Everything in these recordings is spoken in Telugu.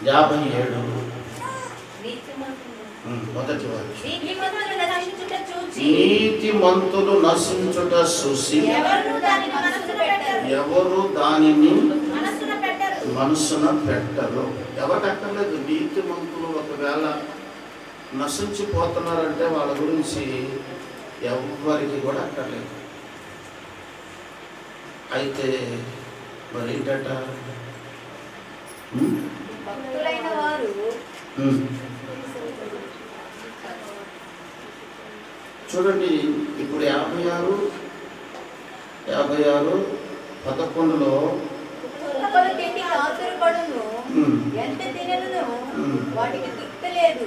57 మొదటి వాక్యం. నీతిమంతులు నశించుట చూసి ఎవరు దానిని మనసున పెట్టరు. ఎవరికి అక్కర్లేదు. నీతిమంతులు ఒకవేళ నశించిపోతున్నారంటే వాళ్ళ గురించి ఎవరికి కూడా అక్కర్లేదు. అయితే మరి ఏంటట, చూడండి ఇప్పుడు 56:11లో ఎంత తినను వాటికి తృప్తి లేదు.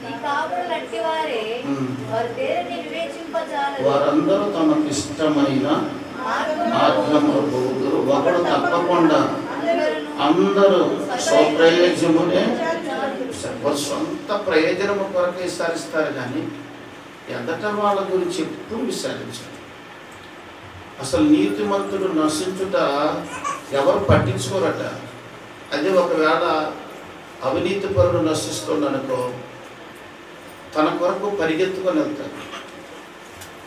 ఈ కాపురులు అట్టి వారే, వారు దేనిని వివేచింపజాలరు. వారందరూ తమకు ఇష్టమైన మార్గములో పోదురు. ఒకడు తప్పకుండా అందరూ స్వప్రయోజనమునే సొంత ప్రయోజనము కొరకు విచారిస్తారు, కానీ ఎదట వాళ్ళ గురించి ఎప్పుడు విచారించారు. అసలు నీతిమంతుడు నశించుట ఎవరు పట్టించుకోరట. అదే ఒకవేళ అవినీతి పరుడు నశిస్తుందనుకో, తన కొరకు పరిగెత్తుకొని వెళ్తారు.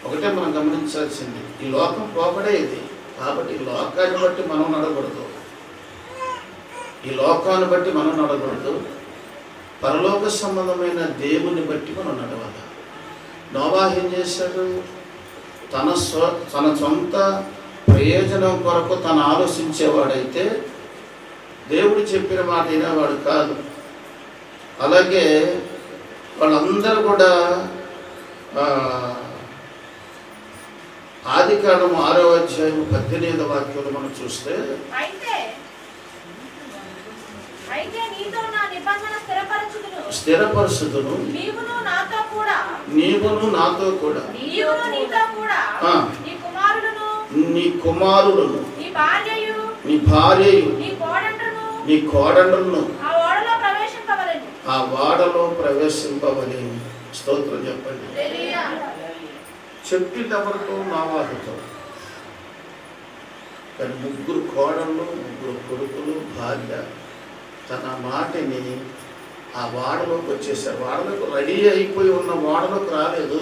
ఒకటే మనం గమనించాల్సింది, ఈ లోకం పోకడే ఇది. కాబట్టి ఈ లోకాన్ని బట్టి మనం నడకూడదు, ఈ లోకాన్ని బట్టి మనం నడకూడదు. పరలోక సంబంధమైన దేవుని బట్టి మనం నడవాలి. నోవాహు ఏం చేశాడు? తన సొంత ప్రయోజనం కొరకు తను ఆలోచించేవాడైతే దేవుడు చెప్పిన మాట వినేవాడు కాదు. అలాగే వాళ్ళందరూ కూడా ఆదికాండము 6:18 మనం చూస్తే, స్థిరపరచుదును, నీవును నాతో కూడా, నీ కుమారులను, నీ భార్యయు, నీ కోడండ్రులను ఆ వాడలో ప్రవేశింపవలెను. స్తోత్రం చెప్పండి. చెప్పేటవరకు నోవాహుతో, కానీ 3 కోడళ్ళు, 3 కొడుకులు, భార్య తన మాటని ఆ వాడలోకి వచ్చేసారు. వాడలోకి రెడీ అయిపోయి ఉన్న వాడలోకి రాలేదు.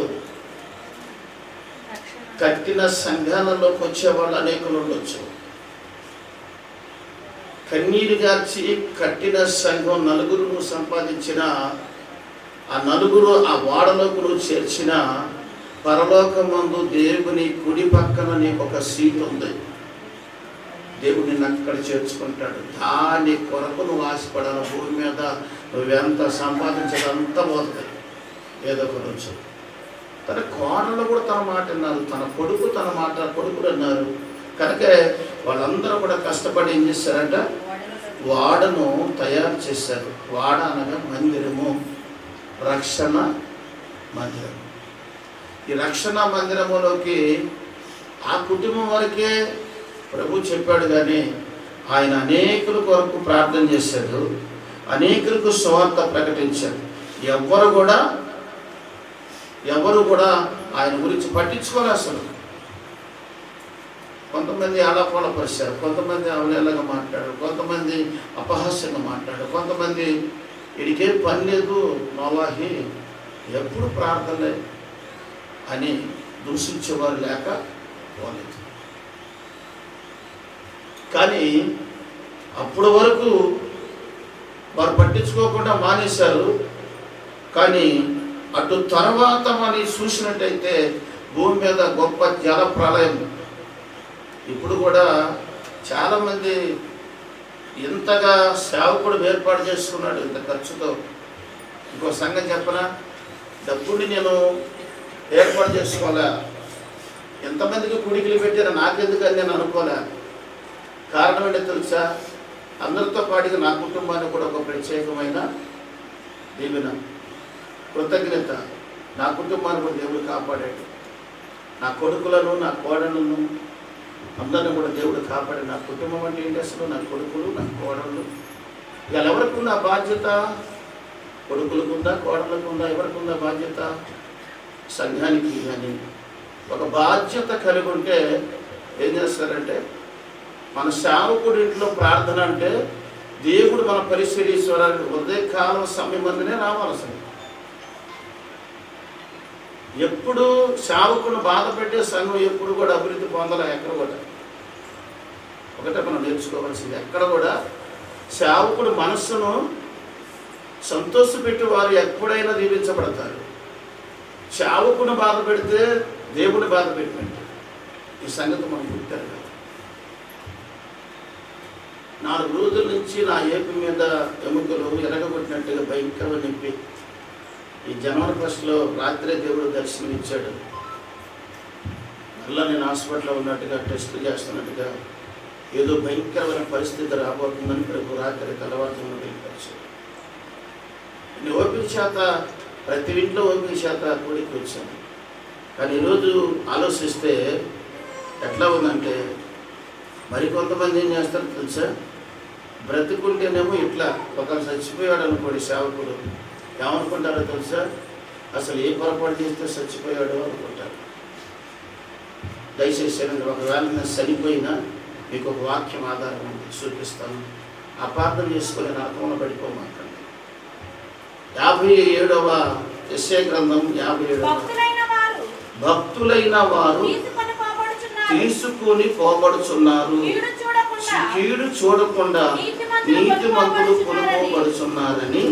కట్టిన సంఘాలలోకి వచ్చేవాళ్ళు అనేకులు ఉండొచ్చు. కన్నీరు గార్చి కట్టిన సంఘం 4 సంపాదించిన ఆ 4 ఆ వాడలోకి నువ్వు చేర్చిన, పరలోకమందు దేవుని కుడి పక్కన నీకు ఒక సీట్ ఉంది. దేవుడు నిన్ను అక్కడ చేర్చుకుంటాడు. దాని కొరకు నువ్వు ఆశపడాలి. భూమి మీద నువ్వెంత సంపాదించేదంతా పోతుంది ఏదో ఒక రోజు. తన కోడళ్ళు కూడా తన మాట అన్నారు, తన కొడుకులు అన్నారు. కనుక వాళ్ళందరూ కూడా కష్టపడి ఏం చేశారంట, వాడను తయారు చేశారు. వాడ అనగా మందిరము, రక్షణ మందిరం. ఈ రక్షణ మందిరములోకి ఆ కుటుంబం వరకే ప్రభు చెప్పాడు, కానీ ఆయన అనేకుల కొరకు ప్రార్థన చేశాడు, అనేకులకు సువార్త ప్రకటించాడు. ఎవరు కూడా ఆయన గురించి పట్టించుకోలే అసలు. కొంతమంది ఆలాపాలపరిచారు, కొంతమంది అవలేలాగా మాట్లాడారు, కొంతమంది అపహాస్యంగా మాట్లాడారు, కొంతమంది వీడికే పని లేదు, నోవాహు ఎప్పుడు ప్రార్థనలే అని దూషించేవారు లేక పోలేదు. కానీ అప్పటి వరకు వారు పట్టించుకోకుండా మానేశారు. కానీ అటు తర్వాత మనం చూసినట్టయితే భూమి మీద గొప్ప జల ప్రళయం. ఇప్పుడు కూడా చాలామంది ఇంతగా సేవకుడు ఏర్పాటు చేసుకున్నాడు ఇంత ఖర్చుతో. ఇంకో సంగతి చెప్పనా, డబ్బుని నేను ఏర్పాటు చేసుకోలే, ఎంతమందికి కుడికిలు పెట్టారో నాకెందుకని నేను అనుకోలే. కారణం ఏంటో తెలుసా, అందరితో పాటుగా నా కుటుంబానికి కూడా ఒక ప్రత్యేకమైన దీవెన, కృతజ్ఞత. నా కుటుంబాన్ని కూడా దేవుడు కాపాడాడు. నా కొడుకులను, నా కోడళ్ళను అందరిని కూడా దేవుడు కాపాడు. నా కుటుంబం అంటే ఏంటి అసలు? నా కొడుకులు, నా కోడళ్ళు. ఇవాళ ఎవరికి ఉందా బాధ్యత? కొడుకులకు ఉందా, కోడళ్ళకు ఉందా? ఎవరికి ఉందా బాధ్యత? సంఘానికి. కానీ ఒక బాధ్యత కలిగి ఉంటే ఏం చేస్తారంటే, మన సేవకుడి ఇంట్లో ప్రార్థన అంటే దేవుడు మన పరిశీలీశ్వరాన్ని ఉదయకాలం సమయం అందునే రావాల్సింది. ఎప్పుడు సేవకుని బాధ పెట్టే సంఘం ఎప్పుడు కూడా అభివృద్ధి పొందాలి. ఎక్కడ కూడా ఒకటే మనం నేర్చుకోవాల్సింది, ఎక్కడ కూడా సేవకుడు మనస్సును సంతోషపెట్టి వారు ఎప్పుడైనా దీవించబడతారు. సేవకుని బాధ పెడితే దేవుని బాధ పెట్టినట్టు. ఈ సంగతి మనం గుర్తారు కదా. 4 రోజుల నుంచి నా ఏపీ మీద ఎముకలు ఎరగబట్టినట్టుగా భయంకరమైన నొప్పి. ఈ జనవరి 1లో రాత్రే దేవుడు దర్శనం ఇచ్చాడు. మళ్ళీ నేను హాస్పిటల్లో ఉన్నట్టుగా టెస్ట్ చేస్తున్నట్టుగా ఏదో భయంకరమైన పరిస్థితి రాబోతుందని ప్రభు రాత్రి తెల్లవారుజామున వెళ్ళిపోయాడు. నేను ఓపిక చేత ప్రతి ఇంట్లో ఓపిక చేత కూడికి వచ్చాను. కానీ ఈరోజు ఆలోచిస్తే ఎట్లా ఉందంటే, మరికొంతమంది ఏం చేస్తారో తెలుసా, బ్రతుకుంటేనేమో ఇట్లా ఒకరు చచ్చిపోయాడు అనుకోండి సేవకుడు, ఏమనుకుంటారో తెలుసా, అసలు ఏ పొరపాటు చేస్తే చచ్చిపోయాడో అనుకుంటారు. దయచేసి ఒకవేళ నేను చనిపోయినా మీకు ఒక వాక్యం ఆధారం ఉంది, చూపిస్తాను. అపార్థం చేసుకొని నరకంలో పడిపోమాకండి. 57వ యెషయా గ్రంథం 57. భక్తులైన వారు తీసుకుని పోబడుచున్నారు, కీడు చూడకుండా నీతిమంతులు కొనుక్కోబడుచున్నారని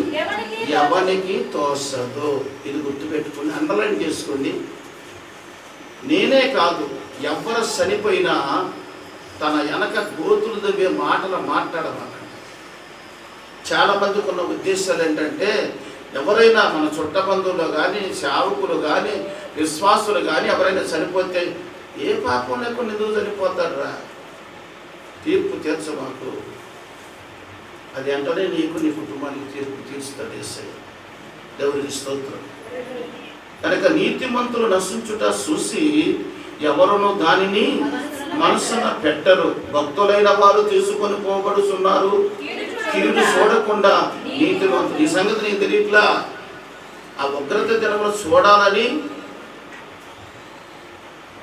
ఎవరికి తోసదు. ఇది గుర్తుపెట్టుకుని అండర్లైన్ చేసుకోండి. నేనే కాదు, ఎవరు చనిపోయినా తన వెనక గోతులు దవ్వే మాటలు మాట్లాడమాకండి. చాలా మందికి ఉన్న ఉద్దేశాలు ఏంటంటే, ఎవరైనా మన చుట్టబంధువులు కానీ సేవకులు కానీ విశ్వాసులు కానీ ఎవరైనా చనిపోతే ఏ పాపం లేకుండా ఎందుకు చనిపోతారా, తీర్పు తీర్చమాకు, అది వెంటనే నీకు నీ కుటుంబానికి తీర్పు తీర్చుతాడు యేసయ్య. దేవునికి స్తోత్రం. కనుక నీతిమంతులు నశించుట చూసి ఎవరునూ దానిని మనసున పెట్టరు. భక్తులైన వారు తీసుకొని పోబడుతున్నారు, కీడు చూడకుండా నీతిమంతులు. ఈ సంగతి నీకు తెలియట్లా. ఆ ఉగ్రత దినంలో చూడాలని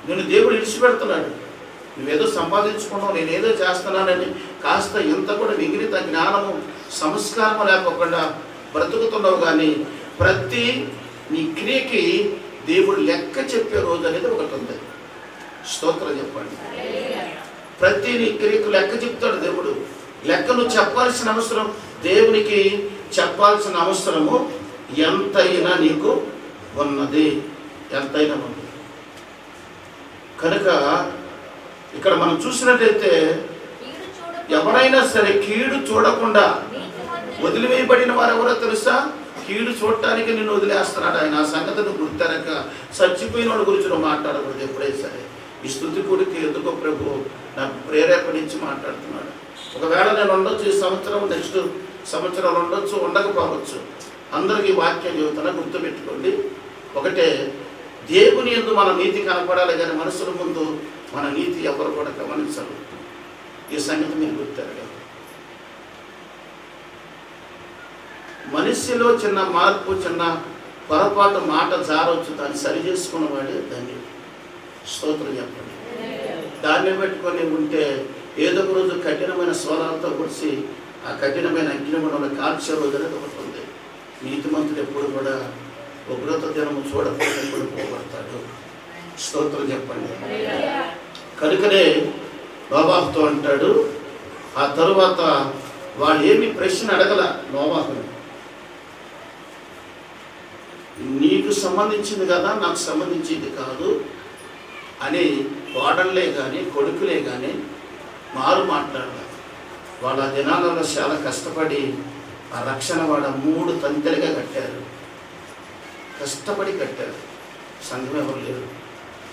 నేను దేవుడు విడిచిపెడుతున్నాడు. నువ్వేదో సంపాదించుకున్నావు, నేనేదో చేస్తున్నానని కాస్త ఇంత కూడా మిగిలిత జ్ఞానము సంస్కారము లేకోకుండా బ్రతుకుతున్నావు. కానీ ప్రతి నీ క్రియకి దేవుడు లెక్క చెప్పే రోజు అనేది ఒకటి ఉంది. స్తోత్రం చెప్పండి. ప్రతి నీ క్రియకు లెక్క చెప్తాడు దేవుడు. లెక్కను చెప్పాల్సిన అవసరం, దేవునికి చెప్పాల్సిన అవసరము ఎంతైనా నీకు ఉన్నది, ఎంతైనా ఉంది. కనుక ఇక్కడ మనం చూసినట్లయితే ఎవరైనా సరే కీడు చూడకుండా వదిలివేయబడిన వారు ఎవరో తెలుసా? కీడు చూడటానికి నిన్ను వదిలేస్తున్నాడు ఆయన. ఆ సంగతిని గుర్తెరక చచ్చిపోయిన వాడి గురించి నువ్వు మాట్లాడకూడదు ఎప్పుడైనా సరే. ఈ స్తుతి కొడుకు ఎందుకో ప్రభు నాకు ప్రేరేపణించి మాట్లాడుతున్నాడు. ఒకవేళ నేను ఉండొచ్చు, ఈ సంవత్సరం నెక్స్ట్ సంవత్సరం ఉండొచ్చు, ఉండకపోవచ్చు. అందరికీ వాక్యం చెబుతున్నా, గుర్తుపెట్టుకోండి. ఒకటే, దేవుని యందు మన నీతి కనపడాలి, కానీ మనుషుల ముందు మన నీతి ఎవరు కూడా గమనించరు. ఈ సంగతి మీరు గుర్తారు. మనిషిలో చిన్న మార్పు, చిన్న పొరపాటు, మాట జారవచ్చు, దాన్ని సరి చేసుకున్నవాడే ధన్యుడు. స్తోత్రం చెప్పండి. దాన్ని పెట్టుకొని ఉంటే ఏదో ఒక రోజు కఠినమైన స్వరాలతో పొడిచి ఆ కఠినమైన అగ్నిగుణంలో కాల్చే రోజు అనేది ఒకటి ఉంది. నీతిమంతుడు ఎప్పుడు కూడా ఉగ్రత దినము చూడకుండా ఎప్పుడు పోగొడతాడు. స్తోత్రం చెప్పండి. కనుకనే నోవాహుతో అంటాడు, ఆ తరువాత వాడు ఏమి ప్రశ్న అడగల నోవాహుని, నీకు సంబంధించింది కదా, నాకు సంబంధించింది కాదు అని కోడళ్ళే కానీ కొడుకులే కానీ మారు మాట్లాడారు. వాళ్ళ దినాలలో చాలా కష్టపడి ఆ రక్షణ వాడ 3 తంతెలుగా కట్టారు. కష్టపడి కట్టారు. సంఘం ఎవరు లేరు,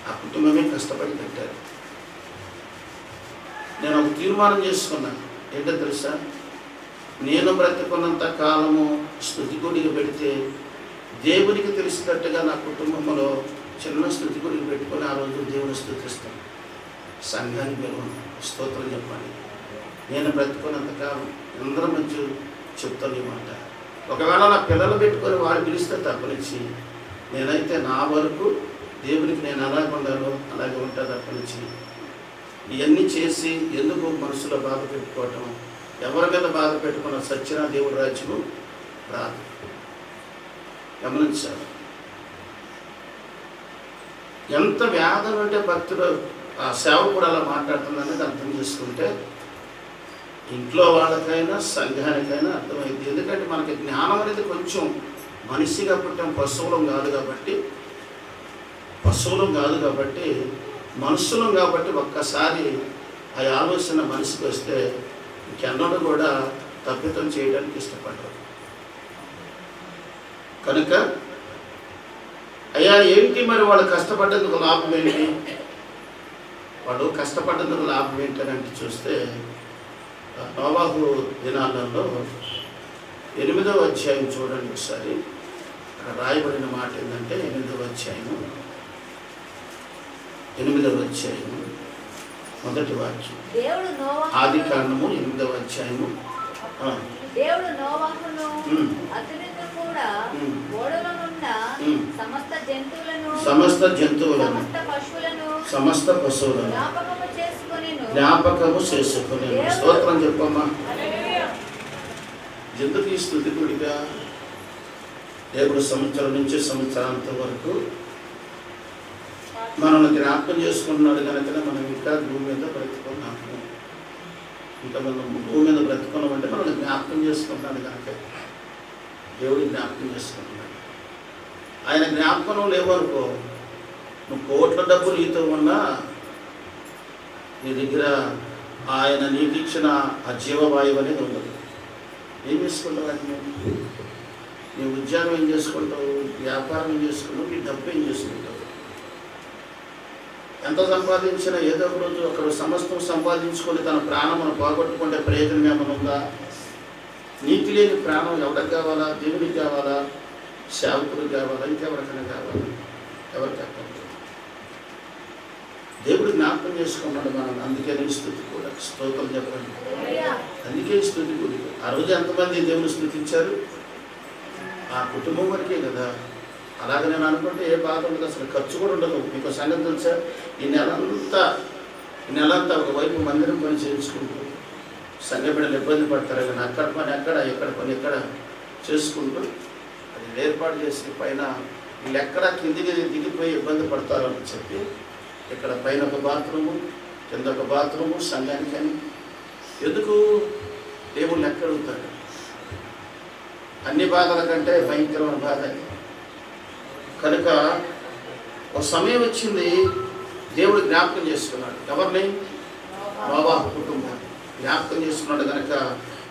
ఆ కుటుంబమే కష్టపడి కట్టారు. నేను ఒక తీర్మానం చేసుకున్నాను. ఏంటో తెలుసా? నేను బ్రతుకున్నంత కాలము స్తుతి గుడికి పెడితే దేవునికి తెలిసినట్టుగా నా కుటుంబంలో చిన్న స్తుతి గుడికి పెట్టుకొని ఆ రోజు దేవుని స్తుతిస్తాను. సంఘానికి మీరు స్తోత్రం చెప్పండి. నేను బ్రతుకున్నంత కాలం అందరి మధ్య చెప్తాను ఈ మాట. ఒకవేళ నా పిల్లలు పెట్టుకొని వాళ్ళు పిలిస్తే తప్పనిచ్చి, నేనైతే నా వరకు దేవునికి నేను అలాగే ఉండాలో అలాగే ఉంటా తప్పనిచ్చి, ఇవన్నీ చేసి ఎందుకు మనసులో బాధ పెట్టుకోవటం, ఎవరి మీద బాధ పెట్టుకున్న సత్యన దేవుడి రాజ్యము రాదు. గమనించాలి. ఎంత వ్యాధం అంటే భక్తుడు ఆ సేవకుడు అలా మాట్లాడుతుందనేది అర్థం చేసుకుంటే ఇంట్లో వాళ్ళకైనా సంఘానికైనా అర్థమైంది. ఎందుకంటే మనకి జ్ఞానం అనేది కొంచెం మనిషిగా పుట్టాం, పశువులం కాదు కాబట్టి మనుషులం కాబట్టి ఒక్కసారి ఆ ఆలోచన మనిషికి వస్తే ఇంకెన్నడూ కూడా తప్పితం చేయడానికి ఇష్టపడరు. కనుక అయ్యా ఏంటి మరి వాళ్ళు కష్టపడ్డందుకు లాభం ఏంటి, వాళ్ళు కష్టపడ్డందుకు లాభం ఏంటి అని చూస్తే నోవాహు దినాలలో 8వ అధ్యాయం చూడండి ఒకసారి. అక్కడ రాయబడిన మాట ఏంటంటే 8వ అధ్యాయం మొదటి వాక్యం. ఆది కాండము 8వ అధ్యాయము. దేవుడు నోవాహును అతనితో కూడా ఓడలోనున్న సమస్త జంతువులను సమస్త పశువులను జ్ఞాపకము చేసుకొని. స్తోత్రం చెప్పమ్మా. ఎందుకు ఈ స్తుతి గుడిగా దేవుడు సంవత్సరం నుంచి సంవత్సరాంతం వరకు మనల్ని జ్ఞాపకం చేసుకున్నాడు కనుక మనం ఇంకా భూమి మీద బ్రతుకున్నాము. ఇంకా మనం భూమి మీద బ్రతుకున్నామంటే మనల్ని జ్ఞాపకం చేసుకుంటున్నాడు కనుక దేవుడు జ్ఞాపకం చేసుకుంటున్నాడు. ఆయన జ్ఞాపకం లేవనుకో, నువ్వు కోట్ల డబ్బు నీతో ఉన్నా నీ దగ్గర ఆయన నీకు ఇచ్చిన ఆ జీవవాయువు అనేది ఉండదు. ఏం చేసుకుంటావు? అది నీ ఉద్యోగం ఏం చేసుకుంటావు, వ్యాపారం ఏం చేసుకుంటావు, నీ డబ్బు ఏం చేసుకుంటావు. ఎంత సంపాదించినా ఏదో ఒక రోజు ఒకరు సమస్తం సంపాదించుకొని తన ప్రాణమును పోగొట్టుకుంటే ప్రయోజనం ఏమైనా ఉందా? నీతి లేని ప్రాణం ఎవరికి కావాలా? దేవునికి కావాలా? సేవకుడికి కావాలా? ఇంకెవరికైనా కావాలా? ఎవరికి అర్థం? దేవుడు జ్ఞాపకం చేసుకున్నాడు మనం. అందుకే స్తుతి కూడా. స్తోత్రం చెప్పండి. అందుకే స్తుతి గుడి. ఆ రోజు ఎంతమంది దేవుని స్తుతించారు? ఆ కుటుంబం వరకే కదా. అలాగే నేను అనుకుంటే ఏ బాధ ఉండదు, అసలు ఖర్చు కూడా ఉండదు. మీకు సంగతి తెలుసా? ఈ నెలంతా ఒకవైపు మందిరం పని చేయించుకుంటూ సంఘ బిడ్డలు ఇబ్బంది పడతారు కానీ అక్కడ పని అక్కడ, ఎక్కడ పని ఎక్కడ చేసుకుంటూ అది ఏర్పాటు చేసి పైన వీళ్ళు ఎక్కడ కిందికి దిగిపోయి ఇబ్బంది పడతారు అని చెప్పి ఇక్కడ పైన ఒక బాత్రూము, కింద ఒక బాత్రూము సంఘానికని. ఎందుకు? దేవుళ్ళు లెక్క అడుగుతాడు. అన్ని బాధల కంటే భయంకరమైన బాధ. కనుక ఒక సమయం వచ్చింది, దేవుడు జ్ఞాపకం చేసుకున్నాడు. ఎవరిని? నోవాహు కుటుంబాన్ని జ్ఞాపకం చేసుకున్నాడు కనుక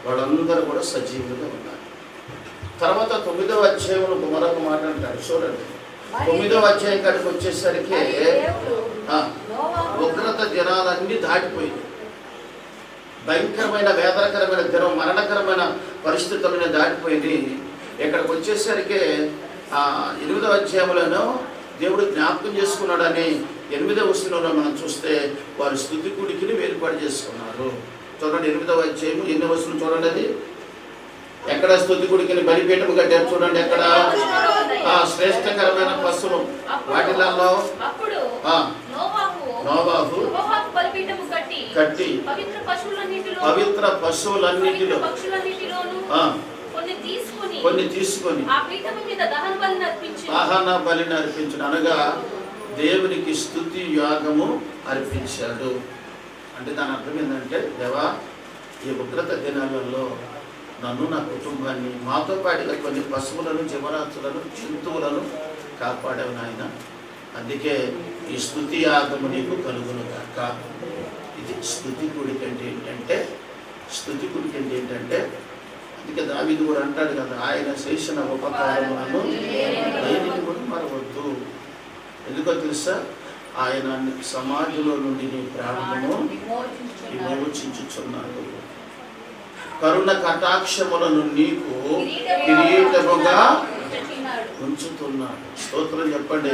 వాళ్ళందరూ కూడా సజీవులుగా ఉన్నారు. తర్వాత 9వ అధ్యాయంలో మరొక మాట అంటాడు చూడండి. 9వ అధ్యాయం కాడికి వచ్చేసరికి ఉగ్రత దినాలన్నీ దాటిపోయింది. భయంకరమైన వేదనకరమైన దినం, మరణకరమైన పరిస్థితులన్నీ దాటిపోయింది. ఇక్కడికి వచ్చేసరికి 8వ అధ్యాయంలోనూ దేవుడు జ్ఞాపకం చేసుకున్నాడని 8వ వచనంలో మనం చూస్తే వారి స్తుతి గుడికిని ఏర్పాటు చేసుకున్నారు. చూడండి 8వ అధ్యాయం 8వ వచనం చూడండి. అది ఎక్కడ స్తుతి గుడికిని బలిపీఠం కట్టారు చూడండి. ఎక్కడ? శ్రేష్టకరమైన పశువులు వాటిలలో నోవాహు కట్టి పవిత్ర పశువులన్నిటిలో కొన్ని తీసుకొని దహన బలిని అర్పించను. అనగా దేవునికి స్తుతి యాగము అర్పించాడు. అంటే దాని అర్థం ఏంటంటే, దేవా ఈ ఉగ్రత దినాలలో నన్ను, నా కుటుంబాన్ని, మాతో పాటుగా కొన్ని పశువులను, జీవరాశులను, జంతువులను కాపాడావు నాయన. అందుకే ఈ స్తుతి యాగము నీకు కలుగును కాక. ఇది స్తుతి గుడికి అంటే ఏంటంటే అందుకే దావీదు కూడా అంటాడు కదా, ఆయన చేసిన ఉపకారములను దేనికి కూడా మరవద్దు. ఎందుకో తెలుసా? ఆయన సమాధిలో నుండి నీ ప్రాణమును విమోచించుచున్నాడు. కరుణ కటాక్షములను నీకు కిరీటముగా ఉంచుతున్నాడు. స్తోత్రం చెప్పండి.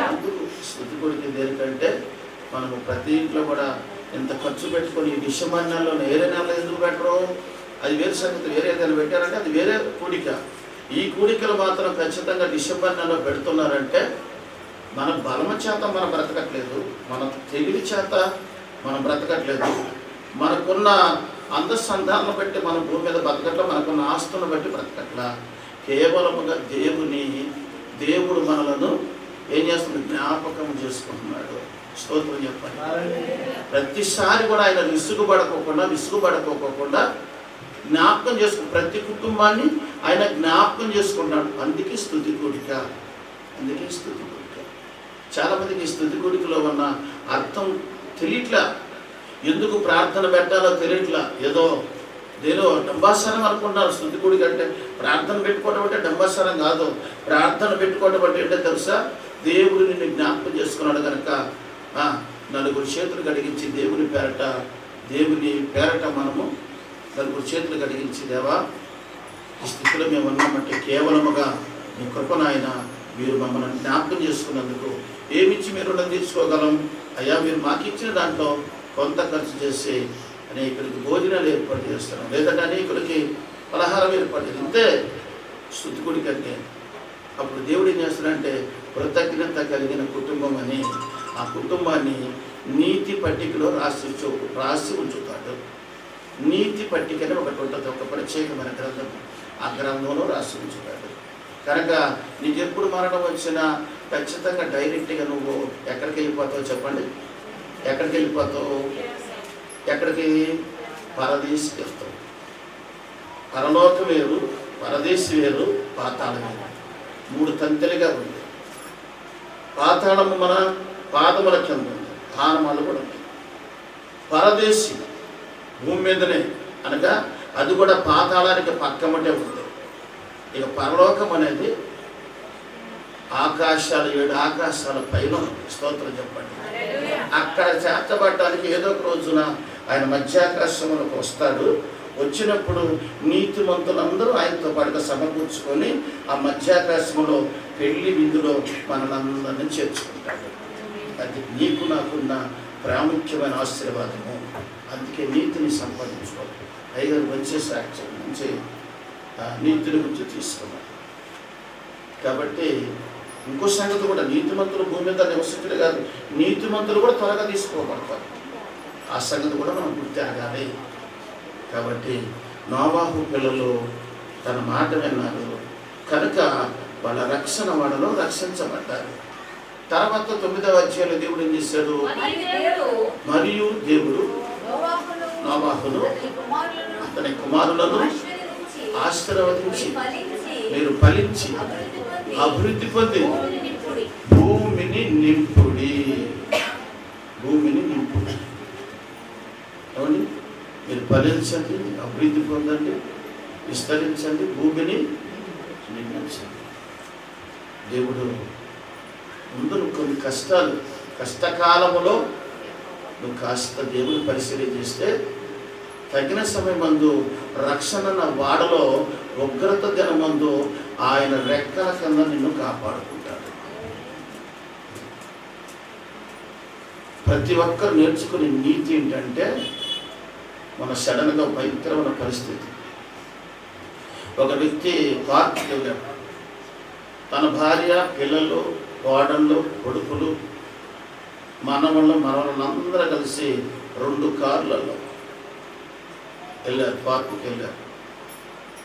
అందుకు స్తుతి గుడికి దేనికంటే మనము ప్రతి ఇంట్లో కూడా ఎంత ఖర్చు పెట్టుకొని ఈ డిసెంబర్ నెలలో వేరే నెలలో ఎందుకు పెట్టరు? అది వేరే సంగతి. వేరే ఏదైనా పెట్టారంటే అది వేరే కూడిక. ఈ కూడికలు మాత్రం ఖచ్చితంగా డిసెంబర్ నెలలో పెడుతున్నారంటే మన బలమ చేత మనం బ్రతకట్లేదు, మన తెలివి చేత మనం బ్రతకట్లేదు, మనకున్న అందసంధాలను బట్టి మనం భూమి మీద బతకట్లా, మనకున్న ఆస్తులను బట్టి బ్రతకట్లా. కేవలముగా దేవుడు మనలను ఏం చేస్తుంది? జ్ఞాపకం చేసుకుంటున్నాడు. స్తోత్రం చెప్పండి. ప్రతిసారి కూడా ఆయన విసుగుపడకోకుండా జ్ఞాపకం చేసుకు ప్రతి కుటుంబాన్ని ఆయన జ్ఞాపకం చేసుకుంటాడు. అందుకే స్తుతి కూడిక. చాలా మందికి స్తుతి కూడికలో ఉన్న అర్థం తెలియట్లా. ఎందుకు ప్రార్థన పెట్టాలో తెలియట్లా. ఏదో డంబాసనం అనుకుంటున్నారు. స్తుతి కూడిక అంటే ప్రార్థన పెట్టుకోవడం అంటే డంబాసనం కాదు. ప్రార్థన పెట్టుకోవడం అంటే ఏంటో తెలుసా? దేవుడు నిన్ను జ్ఞాపకం చేసుకున్నాడు కనుక నలుగురు చేతులు కడిగించి దేవుని పేరట మనము నలుగురు చేతులు కడిగించి, దేవా ఈ స్థితిలో మేము ఉన్నామంటే కేవలముగా మీ కృపనాయన, మీరు మమ్మల్ని జ్ఞాపకం చేసుకున్నందుకు ఏమిచ్చి మీరు రుణం తీర్చుకోగలం అయ్యా, మీరు మాకు ఇచ్చిన దాంట్లో కొంత ఖర్చు చేసి అనేకులకి భోజనాలు ఏర్పాటు చేస్తున్నాం, లేదంటే అనేకులకి పలహారం ఏర్పాటు చేస్తాం. ఇంతే స్తుతి కూడిక అంటే. అప్పుడు దేవుడు ఏం చేస్తాడంటే కృతజ్ఞత కలిగిన కుటుంబం అని ఆ కుటుంబాన్ని నీతి పట్టికలో రాసి ఉంచుతాడు. నీతి పట్టికని ఒకటి ఉంటుంది, ఒక ప్రత్యేకమైన గ్రంథం. ఆ గ్రంథంలో రాసి ఉంచుతాడు. కనుక నీకు ఎప్పుడు మరణం వచ్చినా ఖచ్చితంగా డైరెక్ట్గా నువ్వు ఎక్కడికి వెళ్ళిపోతావు చెప్పండి? ఎక్కడికి వెళ్ళిపోతావు? ఎక్కడికి? పరదేశికి వెళ్తావు. పరలోకం వేరు, పరదేశి వేరు, పాతాళం వేరు. 3 తంతెలుగా ఉంది. పాతాళము మన పాదముల కింద ఉంది, హానమాలు కూడా ఉంది. పరదేశి భూమి మీదనే అనగా అది కూడా పాతాళానికి పక్కమటే ఉంది. ఇక పరలోకం అనేది 7 ఆకాశాల పైన ఉంది. స్తోత్రం చెప్పండి. అక్కడ చేర్చబడటానికి ఏదో ఒక రోజున ఆయన మధ్యాకాశంలోకి వస్తాడు. వచ్చినప్పుడు నీతిమంతులందరూ ఆయనతో పాటుగా సమకూర్చుకొని ఆ మధ్యాకాశంలో పెళ్లి విందులో మనలందరినీ చేర్చుకుంటాడు. అది నీకు నాకున్న ప్రాముఖ్యమైన ఆశీర్వాదము. అందుకే నీతిని సంపాదించుకోవాలి. అయ్యగారు మంచి సాక్ష్యం, మంచి నీతిని గురించి తీసుకున్నాడు. కాబట్టి ఇంకో సంగతి కూడా, నీతిమంతులు భూమి మీద నివసించడం కాదు, నీతిమంతులు కూడా త్వరగా తీసుకోబడతారు. ఆ సంగతి కూడా మనం గుర్తెరగాలి. కాబట్టి నోవాహు పిల్లలు తన మాట విన్నారు కనుక వాళ్ళ రక్షణ వాళ్ళలో రక్షించబడ్డారు. తర్వాత 9వ అధ్యాయంలో దేవుడు ఏం చేశాడు? మరియు దేవుడు నోవాహును అతని కుమారులను ఆశీర్వదించి, మీరు ఫలించి అభివృద్ధి పొంది భూమిని నింపుడి. ఏమండి? మీరు ఫలించండి, అభివృద్ధి పొందండి, విస్తరించండి, భూమిని నిర్మించండి. దేవుడు ముందు కొన్ని కష్టకాలములో నువ్వు కాస్త దేవుని పరిశీలన చేస్తే తగిన సమయమందు రక్షణ వాడలో ఉగ్రత దినమందు ఆయన రెక్కల కింద నిన్ను కాపాడుకుంటాడు. ప్రతి ఒక్కరు నేర్చుకునే నీతి ఏంటంటే, మన సడన్గా భయంకరమైన పరిస్థితి. ఒక వ్యక్తి పార్క్కి వెళ్ళాడు. తన భార్య, పిల్లలు, కోడళ్ళు, కొడుకులు, మనవళ్ళందరూ కలిసి 2 కార్లలో వెళ్ళారు. పార్కుకి వెళ్ళారు.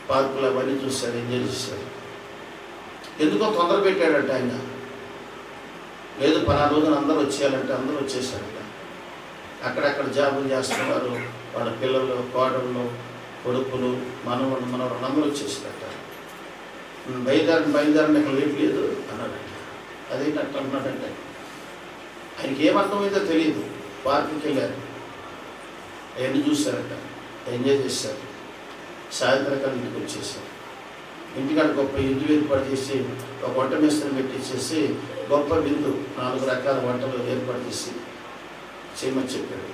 పార్కులో అవన్నీ చూశారు, ఎంజాయ్ చేశారు. ఎందుకో తొందర పెట్టాడంట ఆయన. లేదు, 10 రోజున అందరూ వచ్చేయాలంటే అందరూ వచ్చేసారట. అక్కడక్కడ జాబులు చేస్తున్నారు. వాళ్ళ పిల్లలు, కోడళ్ళు, కొడుకులు, మనవళ్ళు అందరూ వచ్చేసారట. బయలుదేరండి అక్కడ లేట్ లేదు అన్నాడంట. అదేంటి అట్లా అన్నాడంటే, ఆయనకి ఏమర్థమైందో తెలియదు. పార్కుకి వెళ్ళారు, అవన్నీ చూశారట, ఎంజాయ్ చేశారు. సాయంత్రకాలం ఇంటికి వచ్చేసారు. ఇంటికాడ గొప్ప విందు ఏర్పాటు చేసి ఒక వంట మేస్త్రిని పెట్టించేసి గొప్ప విందు 4 రకాల వంటలు ఏర్పాటు చేసి చేయమని చెప్పాడు.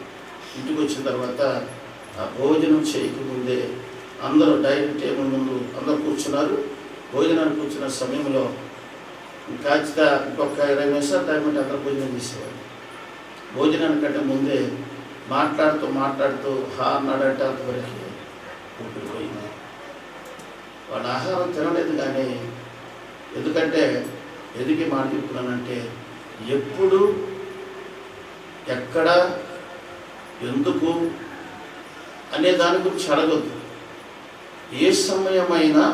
ఇంటికి వచ్చిన తర్వాత ఆ భోజనం చేయకముందే అందరూ డైనింగ్ టేబుల్ ముందు అందరూ కూర్చున్నారు. భోజనానికి కూర్చున్న సమయంలో ఖచ్చితంగా ఇంకొక 20 నిమిషాలు టైం అంటే అందరూ భోజనం చేసేవారు. భోజనానికంటే ముందే మాట్లాడుతూ అన్నాడంటే అంతవరకు ఊపిరిపోయింది. వాళ్ళ ఆహారం తినలేదు. కానీ ఎందుకంటే ఎదిగి మాట చెప్తున్నానంటే, ఎప్పుడు, ఎక్కడ, ఎందుకు అనే దాని గురించి అడగొద్దు. ఏ సమయమైనా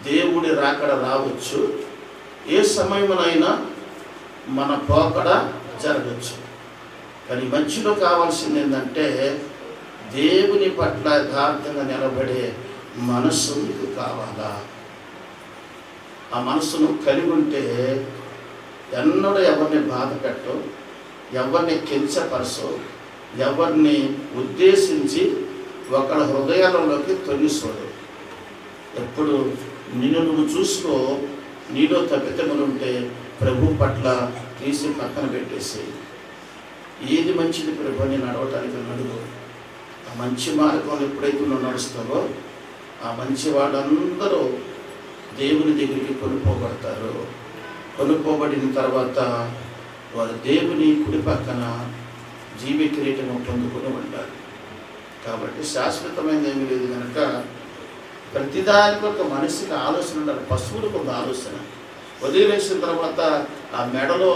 దేవుడి రాకడ రావచ్చు, ఏ సమయమైనా మన పోకడ జరగచ్చు. కానీ మధ్యలో కావాల్సింది ఏంటంటే దేవుని పట్ల యథార్థంగా నిలబడే మనస్సు నీకు కావాలా. ఆ మనసును కలిగి ఉంటే ఎన్నడూ ఎవరిని బాధ పెట్టవు, ఎవరిని కించపరచవు, ఎవరిని ఉద్దేశించి ఒకళ్ళ హృదయాలలోకి తొలిసోడు. ఎప్పుడు నిన్ను నువ్వు చూసుకో. నీలో తప్పితములుంటే ప్రభు పట్ల తీసి పక్కన పెట్టేసి ఏది మంచిది ప్రభు అని నడవటానికి నడువు. ఆ మంచి మార్గంలో ఎప్పుడైతే నువ్వు నడుస్తావో ఆ మంచి వాళ్ళందరూ దేవుని దగ్గరికి కొనుక్కోబడతారు. కొనుక్కోబడిన తర్వాత వారు దేవుని కుడి పక్కన జీవ కిరీటం పొందుకుని ఉంటారు. కాబట్టి శాశ్వతమైనది ఏమీ లేదు కనుక ప్రతిదానికి ఒక మనిషికి ఆలోచన ఉండాలి. పశువులకు ఒక ఆలోచన. వదిలేసిన తర్వాత ఆ మెడలో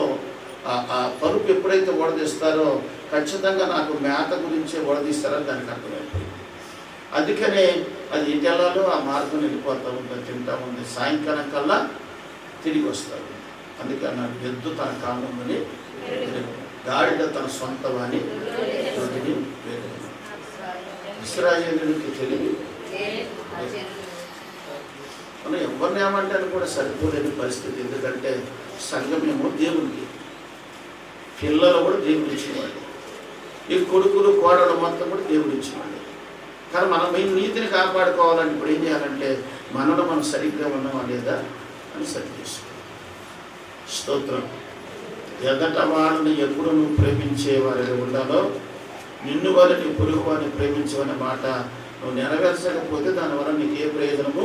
ఆ పరుపు ఎప్పుడైతే ఓడదీస్తారో ఖచ్చితంగా నాకు మేత గురించే ఓడదీస్తారని దానికి అర్థమైపోయింది. అందుకనే అది ఎటు వెళ్ళాలో ఆ మార్గం వెళ్ళిపోతూ ఉంటుంది, తింటూ ఉంది. సాయంకాలం కల్లా తిరిగి వస్తారు. అందుకే నాకు ఎద్దు తన కాలంలోని గాడిద తన సొంత వాణి రొట్టెని వేరు. ఇశ్రాయేలునికి తెలివి మనం ఎవరిని ఏమంటే కూడా సరిపోలేని పరిస్థితి. ఎందుకంటే సంఘమేమో దేవునికి, పిల్లలు కూడా దేవుడు ఇచ్చినవాడు, ఈ కొడుకులు కోడలు మొత్తం కూడా దేవుడు ఇచ్చినవాడు. కానీ మనం ఈ నీతిని కాపాడుకోవాలని ఇప్పుడు ఏం చేయాలంటే మనలో మనం సరిగ్గా ఉన్నామా లేదా అని సరి చేసుకోవాలి. స్తోత్రం. ఎదట వారిని ఎప్పుడు నువ్వు ప్రేమించే వారిని ఉండాలో నిన్ను వారిని పొరుగు వారిని ప్రేమించమనే మాట నువ్వు నెరవేర్చకపోతే దానివల్ల నీకు ఏ ప్రయోజనము